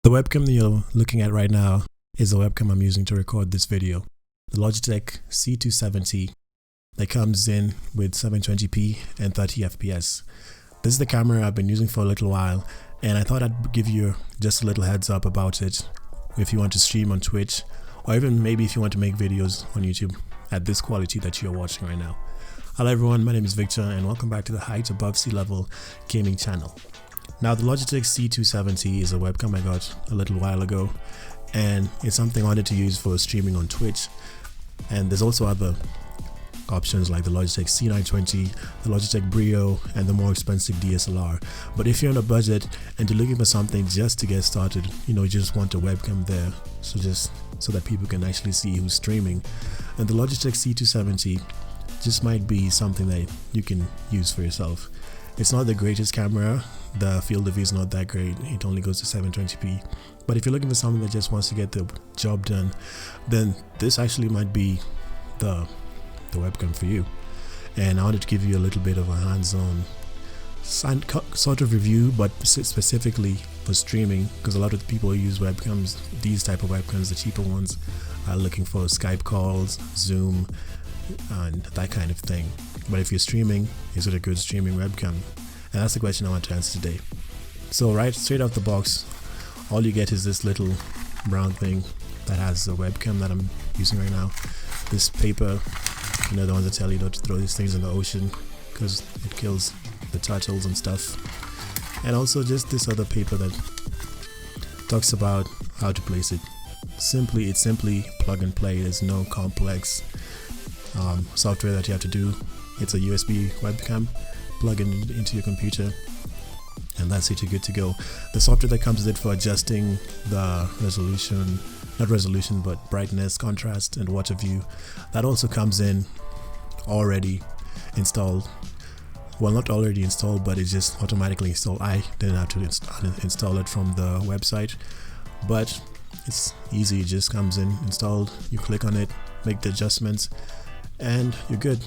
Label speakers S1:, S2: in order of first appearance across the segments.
S1: The webcam that you're looking at right now is the webcam I'm using to record this video. The Logitech C270 that comes in with 720p and 30 fps. This is the camera I've been using for a little while, and I thought I'd give you just a little heads up about it if you want to stream on Twitch, or even maybe if you want to make videos on YouTube at this quality that you're watching right now. Hello everyone, my name is Victor and welcome back to the Height Above Sea Level gaming channel. Now the Logitech C270 is a webcam I got a little while ago, and it's something I wanted to use for streaming on Twitch. And there's also other options like the Logitech C920, the Logitech Brio, and the more expensive DSLR. But if you're on a budget and you're looking for something just to get started, you just want a webcam there, so that people can actually see who's streaming, and the Logitech C270 just might be something that you can use for yourself. It's not the greatest camera, the field of view is not that great, it only goes to 720p, but if you're looking for something that just wants to get the job done, then this actually might be the webcam for you. And I wanted to give you a little bit of a hands-on sort of review, but specifically for streaming, because a lot of the people who use webcams, these type of webcams, the cheaper ones, are looking for Skype calls, Zoom, and that kind of thing. But if you're streaming, is it a good streaming webcam? And that's the question I want to answer today. So right straight out the box, all you get is this little brown thing that has the webcam that I'm using right now. This paper, the ones that tell you not to throw these things in the ocean because it kills the turtles and stuff. And also just this other paper that talks about how to place it. It's simply plug and play. There's no complex software that you have to do. It's a USB webcam, plug it into your computer, and that's it, you're good to go. The software that comes with it for adjusting the brightness, contrast, and water view, that also comes in already installed. Well, not already installed, but it's just automatically installed. I didn't have to install it from the website, but it's easy. It just comes in installed. You click on it, make the adjustments, and you're good.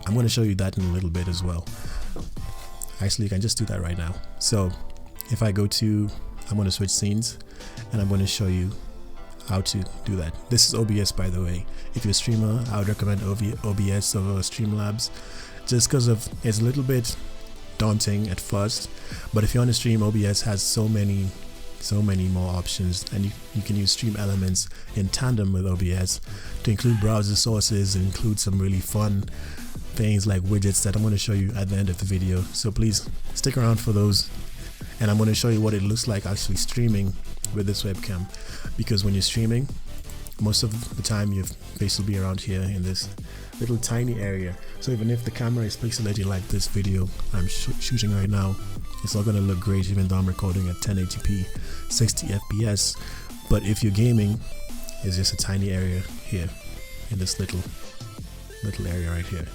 S1: I'm going to show you that in a little bit as well. Actually, you can just do that right now. So if I go to, I'm going to switch scenes and I'm going to show you how to do that. This is OBS, by the way. If you're a streamer, I would recommend OBS over Streamlabs, just because of it's a little bit daunting at first, but if you're on a stream, OBS has so many more options, and you can use stream elements in tandem with OBS to include browser sources and include some really fun things like widgets that I'm going to show you at the end of the video. So please stick around for those, and I'm going to show you what it looks like actually streaming with this webcam, because when you're streaming, most of the time your face will be around here in this little tiny area. So even if the camera is pixelated like this video I'm shooting right now, it's not going to look great even though I'm recording at 1080p 60 fps. But if you're gaming, it's just a tiny area here in this little area right here.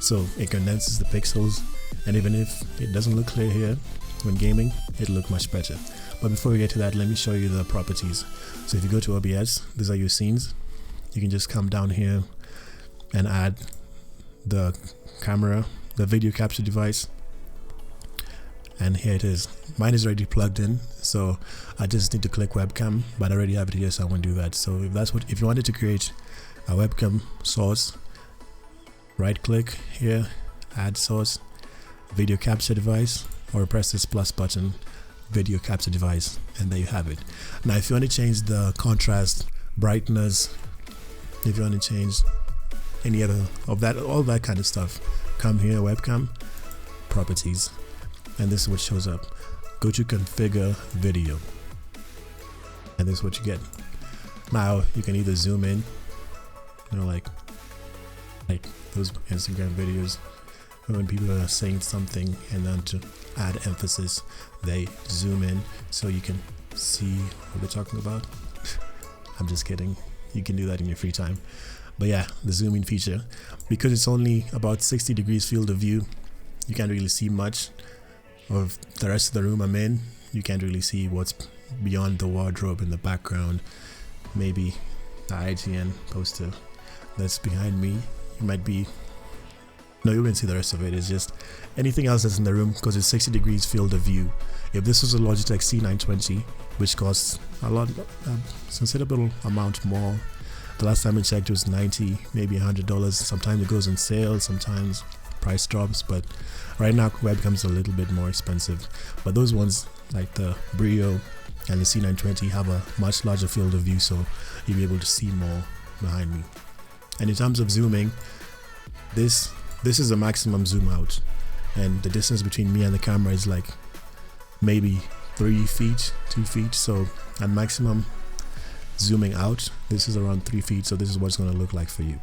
S1: So it condenses the pixels, and even if it doesn't look clear here when gaming, it'll look much better. But before we get to that, let me show you the properties. So if you go to OBS, these are your scenes. You can just come down here and add the camera, the video capture device, and here it is. Mine is already plugged in, so I just need to click webcam, but I already have it here, so I won't do that. So if you wanted to create a webcam source, right click here, add source, video capture device, or press this plus button, video capture device, and there you have it. Now if you want to change the contrast, brightness, if you want to change any other of that, all that kind of stuff, come here, webcam, properties, and this is what shows up. Go to configure video, and this is what you get. Now you can either zoom in, like those Instagram videos when people are saying something, and then to add emphasis, they zoom in so you can see what they're talking about. I'm just kidding. You can do that in your free time. But yeah, the zoom in feature, because it's only about 60 degrees field of view, you can't really see much of the rest of the room I'm in. You can't really see what's beyond the wardrobe in the background. Maybe the IGN poster that's behind me. You might be No, you won't see the rest of it. It's just anything else that's in the room, because it's 60 degrees field of view. If this was a Logitech C920, which costs a lot, considerable amount more. The last time I checked it was $90, maybe $100. Sometimes it goes on sale, sometimes price drops, but right now webcams are a little bit more expensive. But those ones like the Brio and the C920 have a much larger field of view, so you'll be able to see more behind me. And in terms of zooming, this is a maximum zoom out, and the distance between me and the camera is like maybe 3 feet, 2 feet. So at maximum zooming out, this is around 3 feet, so this is what it's going to look like for you.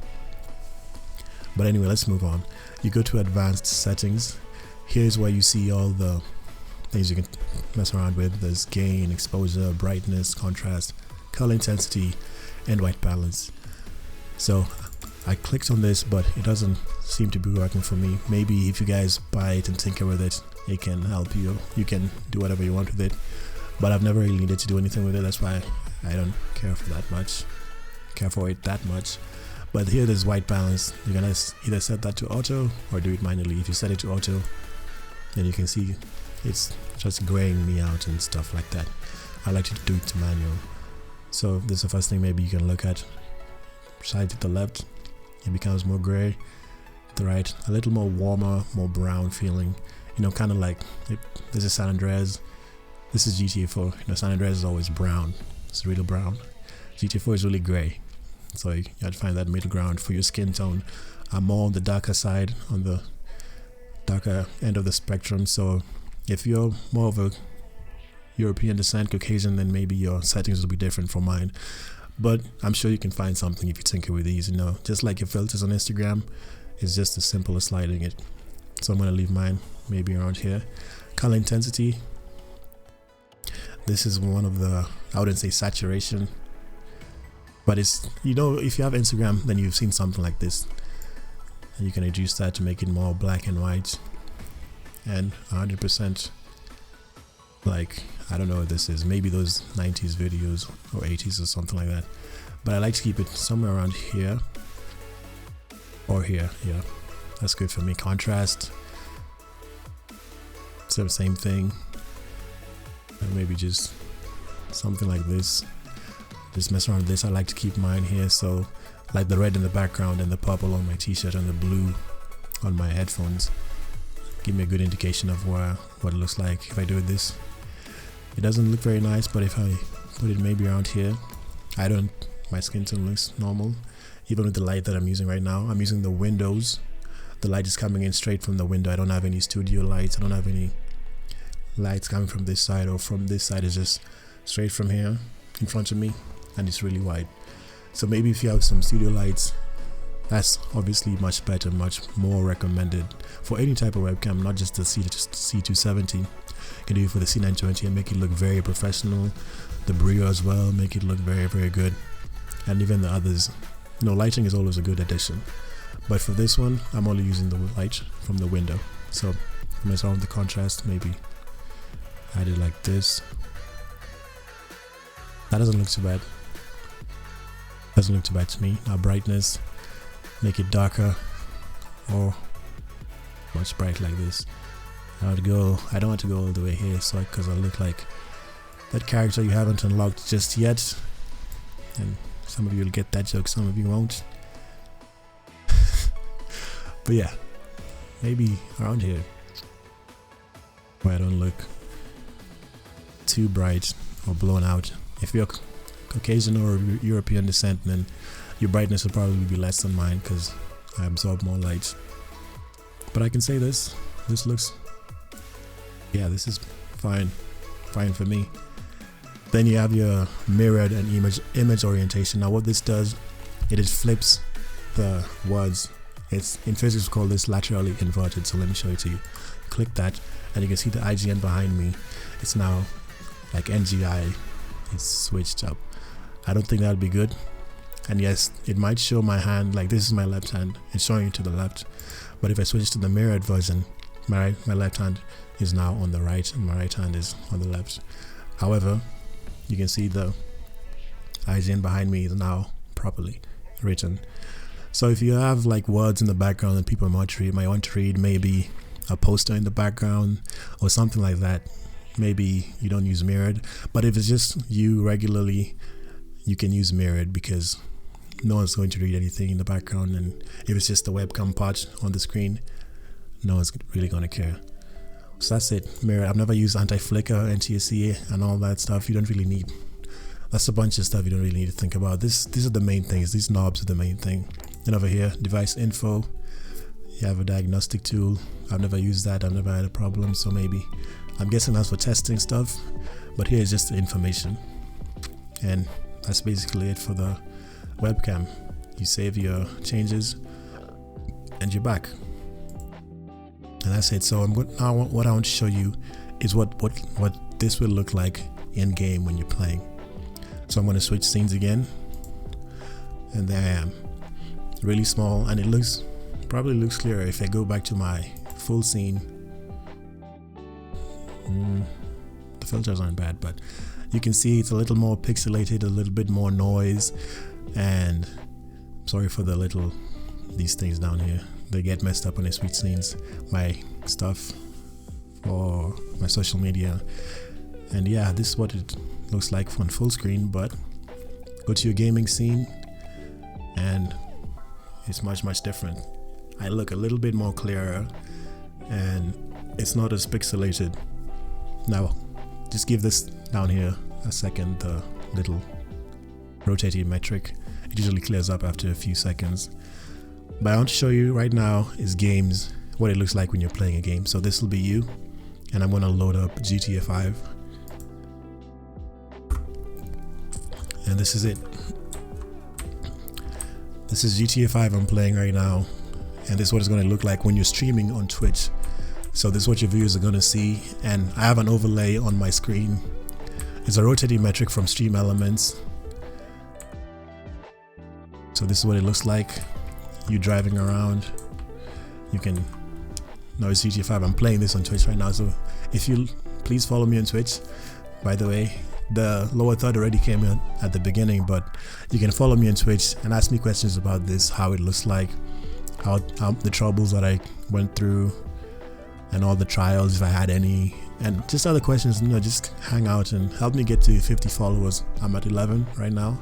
S1: But anyway, let's move on. You go to advanced settings. Here's where you see all the things you can mess around with. There's gain, exposure, brightness, contrast, color intensity, and white balance. So I clicked on this, but it doesn't seem to be working for me. Maybe if you guys buy it and tinker with it, it can help you. You can do whatever you want with it, but I've never really needed to do anything with it. That's why I don't care for it that much. But here there's white balance. You're gonna either set that to auto or do it manually. If you set it to auto, then you can see it's just graying me out and stuff like that. I like to do it to manual. So this is the first thing maybe you can look at. Side to the left, it becomes more gray. To the right, a little more warmer, more brown feeling. You know, kind of like this is San Andreas. This is GTA 4. You know, San Andreas is always brown. It's really brown. GTA 4 is really gray. So you have to find that middle ground for your skin tone. I'm more on the darker side, on the darker end of the spectrum. So if you're more of a European descent, Caucasian, then maybe your settings will be different from mine. But I'm sure you can find something if you tinker with these, you know. Just like your filters on Instagram, it's just as simple as sliding it. So I'm going to leave mine maybe around here. Color intensity. This is one of the, I wouldn't say saturation, but it's, you know, if you have Instagram, then you've seen something like this. And you can reduce that to make it more black and white. And 100%, like, I don't know what this is, maybe those 90s videos or 80s or something like that. But I like to keep it somewhere around here or here. Yeah, that's good for me. Contrast, so same thing. And maybe just something like this. Just mess around with this. I like to keep mine here, so like the red in the background and the purple on my t-shirt and the blue on my headphones. Give me a good indication of what it looks like if I do this. It doesn't look very nice, but if I put it maybe around here, my skin tone looks normal. Even with the light that I'm using right now, I'm using the windows. The light is coming in straight from the window. I don't have any studio lights. I don't have any lights coming from this side or from this side. It's just straight from here in front of me, and it's really wide. So maybe if you have some studio lights, that's obviously much better, much more recommended for any type of webcam, not just the C270. You can do it for the C920 and make it look very professional. The Brio as well, make it look very, very good. And even the others, you know, lighting is always a good addition. But for this one, I'm only using the light from the window. So mess around with the contrast, maybe add it like this. That doesn't look too bad. Doesn't look too bad to me. Now brightness, make it darker or much bright like this. I don't want to go all the way here, so because I look like that character you haven't unlocked just yet. And some of you will get that joke, some of you won't. But yeah, maybe around here where I don't look too bright or blown out. If you're Caucasian or European descent, then your brightness will probably be less than mine because I absorb more light. But I can say this looks, yeah, this is fine for me. Then you have your mirrored and image orientation. Now what this does, it flips the words. It's in physics we call this laterally inverted. So let me show it to you. Click that and you can see the IGN behind me. It's now like NGI. It's switched up. I don't think that'll be good. And yes, it might show my hand, like this is my left hand, it's showing it to the left. But if I switch to the mirrored version, my left hand is now on the right and my right hand is on the left. However, you can see the IGN behind me is now properly written. So if you have like words in the background that people might want to read, maybe a poster in the background or something like that, maybe you don't use mirrored, but if it's just you regularly, you can use mirrored because no one's going to read anything in the background, and if it's just the webcam part on the screen, no one's really going to care. So that's it. Mirror. I've never used anti-flicker, NTSC, and all that stuff. You don't really need. That's a bunch of stuff you don't really need to think about. These are the main things. These knobs are the main thing. Then over here, device info. You have a diagnostic tool. I've never used that. I've never had a problem. So maybe, I'm guessing that's for testing stuff. But here is just the information, and that's basically it for the webcam. You save your changes, and you're back. And that's it. So now what I want to show you is what this will look like in game when you're playing. So I'm going to switch scenes again, and there I am, really small, and it probably looks clearer if I go back to my full scene. The filters aren't bad, but you can see it's a little more pixelated, a little bit more noise, and sorry for these things down here. They get messed up when I switch scenes, my stuff for my social media. And yeah, this is what it looks like on full screen, but go to your gaming scene and it's much different. I look a little bit more clearer and it's not as pixelated. Now just give this down here a second, the little rotating metric. It usually clears up after a few seconds. But I want to show you right now is games, what it looks like when you're playing a game. So this will be you, and I'm going to load up GTA 5. And this is it. This is GTA 5 I'm playing right now, and this is what it's going to look like when you're streaming on Twitch. So this is what your viewers are going to see, and I have an overlay on my screen. It's a rotating metric from Stream Elements. So this is what it looks like. You driving around, you can. No, it's GTA 5. I'm playing this on Twitch right now, so if you please follow me on Twitch. By the way, the lower third already came in at the beginning, but you can follow me on Twitch and ask me questions about this, how it looks like, how the troubles that I went through, and all the trials if I had any, and just other questions. Just hang out and help me get to 50 followers. I'm at 11 right now,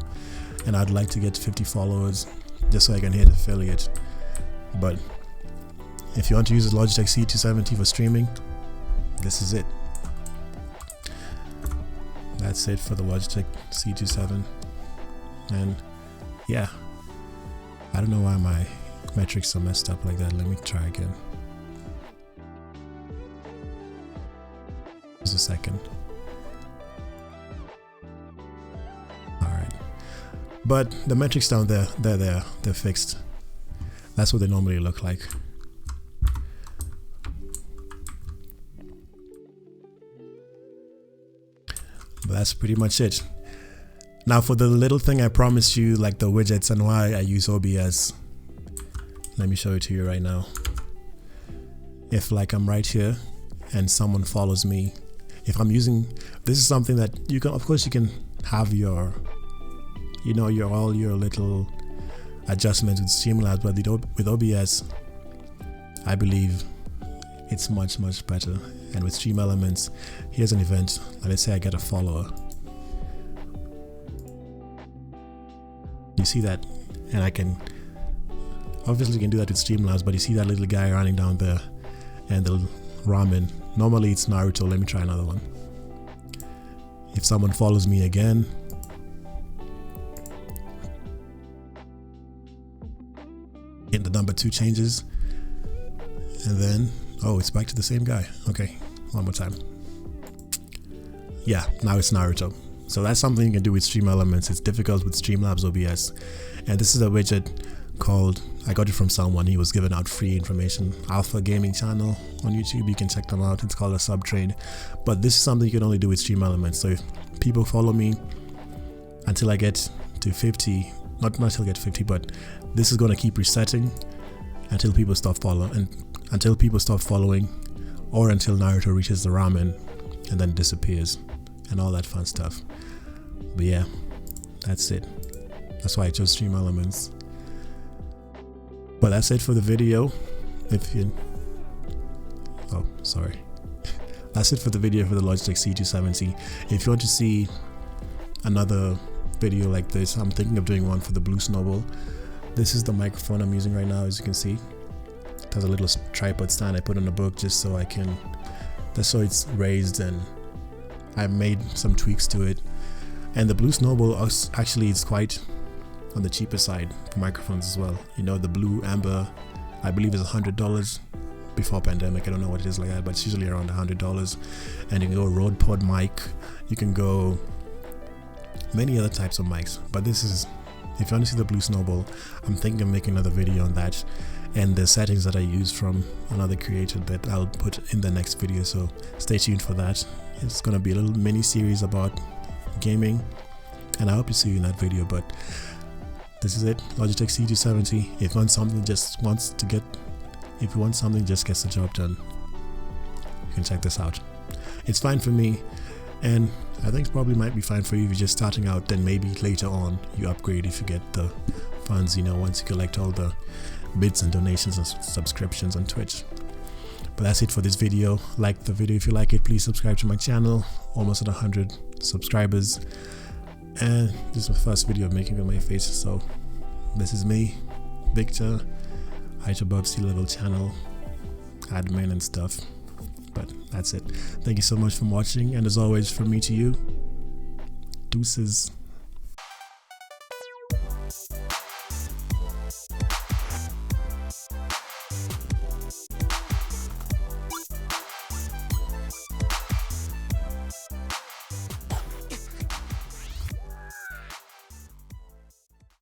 S1: and I'd like to get to 50 followers just so I can hit affiliate. But if you want to use the Logitech C270 for streaming, this is it. That's it for the Logitech C270. And yeah, I don't know why my metrics are messed up like that. Let me try again. Just a second. Alright. But the metrics down there, they're fixed. That's what they normally look like. But that's pretty much it. Now for the little thing I promised you, like the widgets and why I use OBS, let me show it to you right now. If like I'm right here and someone follows me, if I'm using, this is something that you can, of course you can have your, all your little adjustments with Streamlabs, but with OBS, I believe it's much better. And with Stream Elements, here's an event. Let's say I get a follower. You see that? And I can, obviously you can do that with Streamlabs, but you see that little guy running down there and the ramen. Normally it's Naruto. Let me try another one. If someone follows me again, and the number 2 changes, and then, oh, it's back to the same guy. Okay, one more time. Yeah, now it's Naruto. So that's something you can do with Stream Elements. It's difficult with Streamlabs OBS. And this is a widget called, I got it from someone, he was giving out free information. Alpha Gaming channel on YouTube, you can check them out. It's called a subtrade. But this is something you can only do with Stream Elements. So if people follow me until I get to 50, not until I get 50, but this is going to keep resetting until people stop following, or until Naruto reaches the ramen and then disappears and all that fun stuff. But yeah, that's it. That's why I chose Stream Elements. But that's it for the video. That's that's it for the video for the Logitech C270. If you want to see another video like this, I'm thinking of doing one for the Blue Snowball. This is the microphone I'm using right now, as you can see. It has a little tripod stand I put on the book just so it's raised, and I made some tweaks to it. And the Blue Snowball actually is quite on the cheaper side for microphones as well. You know, the Blue Amber, I believe, is $100 before pandemic. I don't know what it is like that, but it's usually around $100. And you can go Rode Pod mic, you can go many other types of mics, but this is, if you want to see the Blue Snowball, I'm thinking of making another video on that and the settings that I use from another creator that I'll put in the next video, so stay tuned for that. It's going to be a little mini series about gaming, and I hope to see you in that video. But this is it, Logitech C270. If you want something just gets the job done, you can check this out. It's fine for me, and I think it probably might be fine for you if you're just starting out. Then maybe later on you upgrade if you get the funds, you know, once you collect all the bits and donations and subscriptions on Twitch. But that's it for this video. Like the video if you like it. Please subscribe to my channel. Almost at 100 subscribers, and this is my first video of making with my face. So this is me, Victor, height above sea level channel, admin and stuff. But that's it. Thank you so much for watching, and as always, from me to you, deuces.